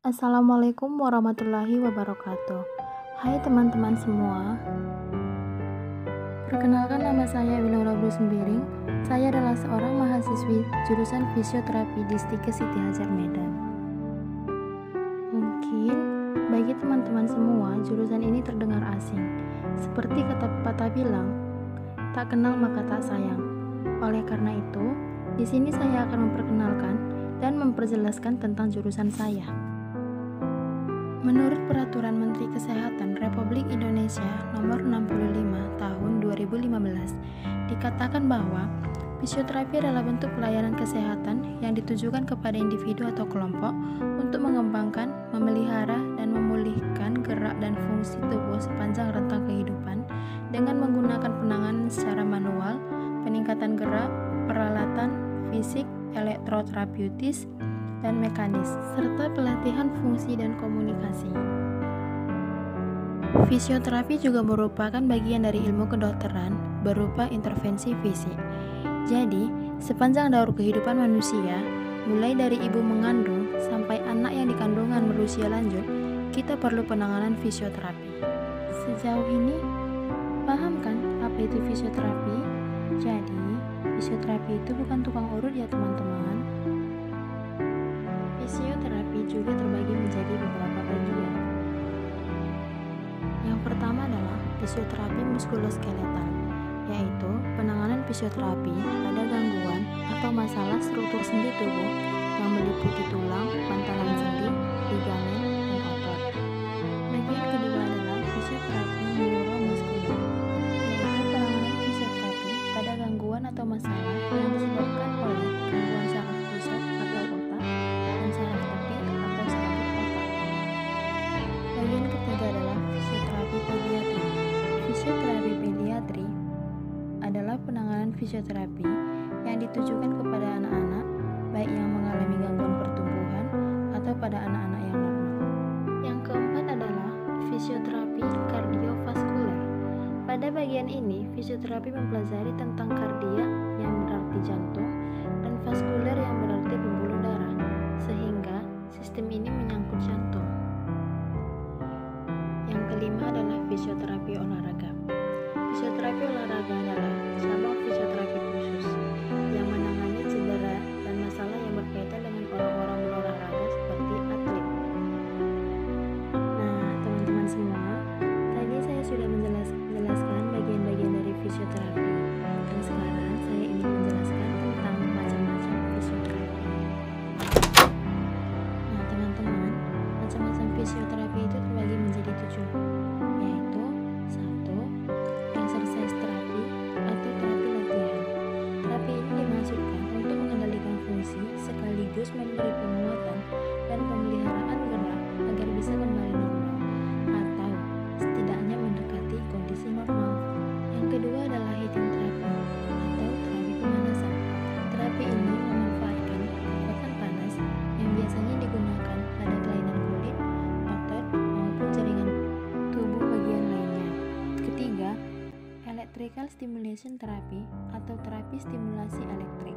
Assalamualaikum warahmatullahi wabarakatuh. Hai teman-teman semua. Perkenalkan, nama saya Winora Blu Sembiring. Saya adalah seorang mahasiswi jurusan fisioterapi di STIKE Siti Hajar Medan. Mungkin bagi teman-teman semua jurusan ini terdengar asing. Seperti kata pepatah bilang, tak kenal maka tak sayang. Oleh karena itu, di sini saya akan memperkenalkan dan memperjelaskan tentang jurusan saya. Menurut Peraturan Menteri Kesehatan Republik Indonesia Nomor 65 Tahun 2015, dikatakan bahwa fisioterapi adalah bentuk pelayanan kesehatan yang ditujukan kepada individu atau kelompok untuk mengembangkan, memelihara, dan memulihkan gerak dan fungsi tubuh sepanjang rentang kehidupan dengan menggunakan penanganan secara manual, peningkatan gerak, peralatan, fisik, elektroterapeutis, dan mekanis, serta pelatihan fungsi dan komunikasi. Fisioterapi juga merupakan bagian dari ilmu kedokteran berupa intervensi fisik. Jadi, sepanjang daur kehidupan manusia, mulai dari ibu mengandung sampai anak yang dikandungan berusia lanjut, kita perlu penanganan fisioterapi. Sejauh ini, paham kan apa itu fisioterapi? Jadi, fisioterapi itu bukan tukang urut ya teman-teman. Fisioterapi juga terbagi menjadi beberapa bagian. Yang pertama adalah fisioterapi muskuloskeletal, yaitu penanganan fisioterapi pada gangguan atau masalah struktur sendi tubuh yang meliputi tulang, bantalan sendi, ligamen, dan otot. Bagian kedua adalah fisioterapi neuromuskuler, yaitu penanganan fisioterapi pada gangguan atau masalah yang disebabkan oleh gangguan saraf pusat atau otak dan saraf tepi atau saraf otak. Bagian ketiga adalah fisioterapi pediatri. Fisioterapi pediatri adalah penanganan fisioterapi yang ditujukan kepada anak-anak, baik yang mengalami gangguan pertumbuhan atau pada anak-anak yang normal. Yang keempat adalah fisioterapi kardiovaskuler. Pada bagian ini, fisioterapi mempelajari tentang kardia yang berarti jantung dan vaskuler yang berarti pembuluh darah, sehingga sistem ini menyangkut jantung. Yang kelima adalah fisioterapi olahraga. Fisioterapi olahraga adalah cabang fisioterapi khusus yang menangani cedera dan masalah yang berkaitan dengan orang-orang berolahraga seperti atlet. Nah, teman-teman semua, tadi saya sudah menjelaskan bagian-bagian dari fisioterapi, dan sekarang saya ingin menjelaskan tentang macam-macam fisioterapi. Nah, teman-teman, macam-macam fisioterapi itu terbagi menjadi 7, yaitu 1. Exercise terapi atau terapi latihan. Terapi ini dimaksudkan untuk mengendalikan fungsi sekaligus memberi penguatan dan pemeliharaan gerak agar bisa kembali normal atau setidaknya mendekati kondisi normal. Yang kedua adalah heating therapy atau terapi pemanasan. Terapi ini memanfaatkan kekuatan panas yang biasanya digunakan pada kelainan kulit, otot, maupun jaringan tubuh bagian lainnya. Ketiga, electrical stimulation therapy atau terapi stimulasi elektrik.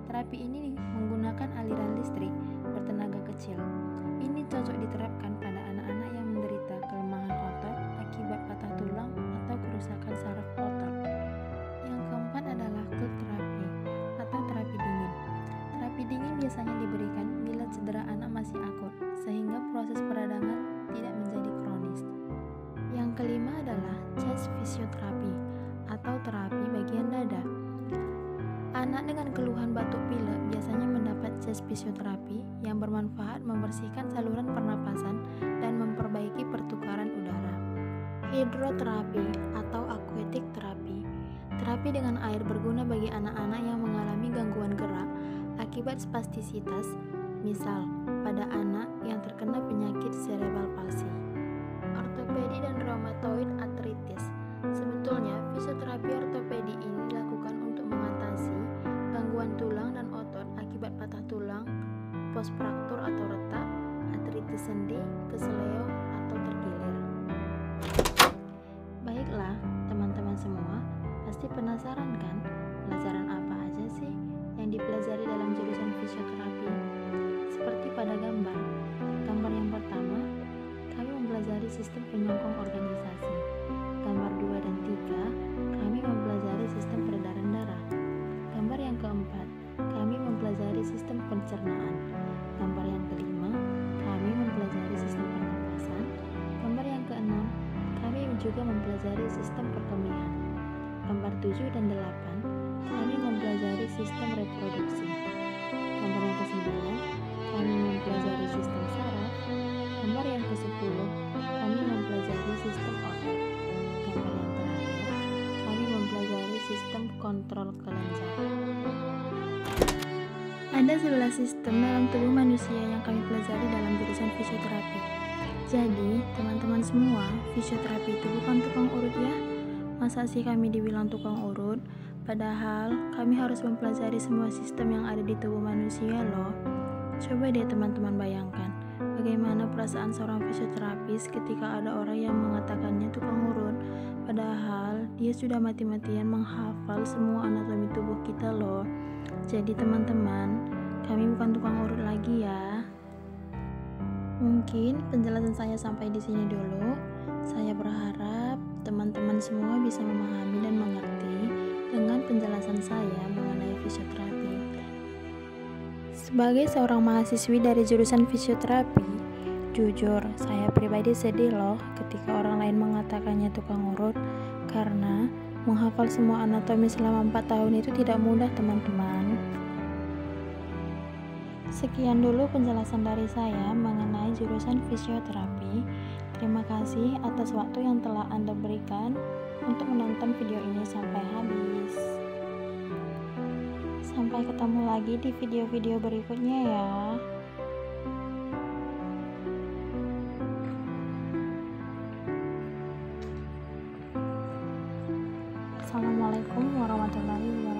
Terapi ini menggunakan aliran listrik bertenaga kecil. Ini cocok diterapkan pada anak-anak yang menderita kelemahan otot akibat patah tulang atau kerusakan saraf otot. Yang keempat adalah cold therapy atau terapi dingin. Terapi dingin biasanya diberikan bila cedera anak masih akut, sehingga proses peradangan tidak menjadi kronis. Yang kelima adalah chest physiotherapy atau terapi bagian dada. Anak dengan keluhan batuk pilek biasanya mendapat chest physiotherapy yang bermanfaat membersihkan saluran pernapasan dan memperbaiki pertukaran udara. Hidroterapi atau aquatic therapy. Terapi dengan air berguna bagi anak-anak yang mengalami gangguan gerak akibat spastisitas, misal pada anak yang terkena penyakit cerebral palsy. Ortopedi dan rheumatoid arthritis. Sebetulnya, fisioterapi ortopedi ini dilakukan untuk mengatasi gangguan tulang dan otot akibat patah tulang, post-fraktur atau retak, artritis sendi, keseleo, atau terkilir. Baiklah, teman-teman semua, pasti penasaran kan? Pelajaran apa aja sih yang dipelajari dalam jurusan fisioterapi? Seperti pada gambar yang sistem penyokong organisasi. Gambar 2 dan 3, kami mempelajari sistem peredaran darah. Gambar yang keempat, kami mempelajari sistem pencernaan. Gambar yang kelima, kami mempelajari sistem pernapasan. Gambar yang keenam, kami juga mempelajari sistem perkemihan. Gambar 7 dan 8, kami mempelajari sistem reproduksi. Gambar yang ke-9, kami mempelajari sistem saraf. Gambar yang ke-10, kami mempelajari sistem otot. Gambar yang terakhir, kami mempelajari sistem kontrol kelenjar. Ada 11 sistem dalam tubuh manusia yang kami pelajari dalam jurusan fisioterapi. Jadi, teman-teman semua, fisioterapi itu bukan tukang urut ya. Masa sih kami dibilang tukang urut? Padahal, kami harus mempelajari semua sistem yang ada di tubuh manusia loh. Coba deh teman-teman bayangkan, bagaimana perasaan seorang fisioterapis ketika ada orang yang mengatakannya tukang urut. Padahal, dia sudah mati-matian menghafal semua anatomi tubuh kita loh. Jadi teman-teman, kami bukan tukang urut lagi ya. Mungkin penjelasan saya sampai di sini dulu. Saya berharap teman-teman semua bisa memahami dan mengerti dengan penjelasan saya mengenai fisioterapi. Sebagai seorang mahasiswi dari jurusan fisioterapi, jujur saya pribadi sedih loh ketika orang lain mengatakannya tukang urut, karena menghafal semua anatomi selama 4 tahun itu tidak mudah teman-teman. Sekian dulu penjelasan dari saya mengenai jurusan fisioterapi. Terima kasih atas waktu yang telah Anda berikan untuk menonton video ini sampai habis. Sampai ketemu lagi di video-video berikutnya ya. Assalamualaikum warahmatullahi wabarakatuh.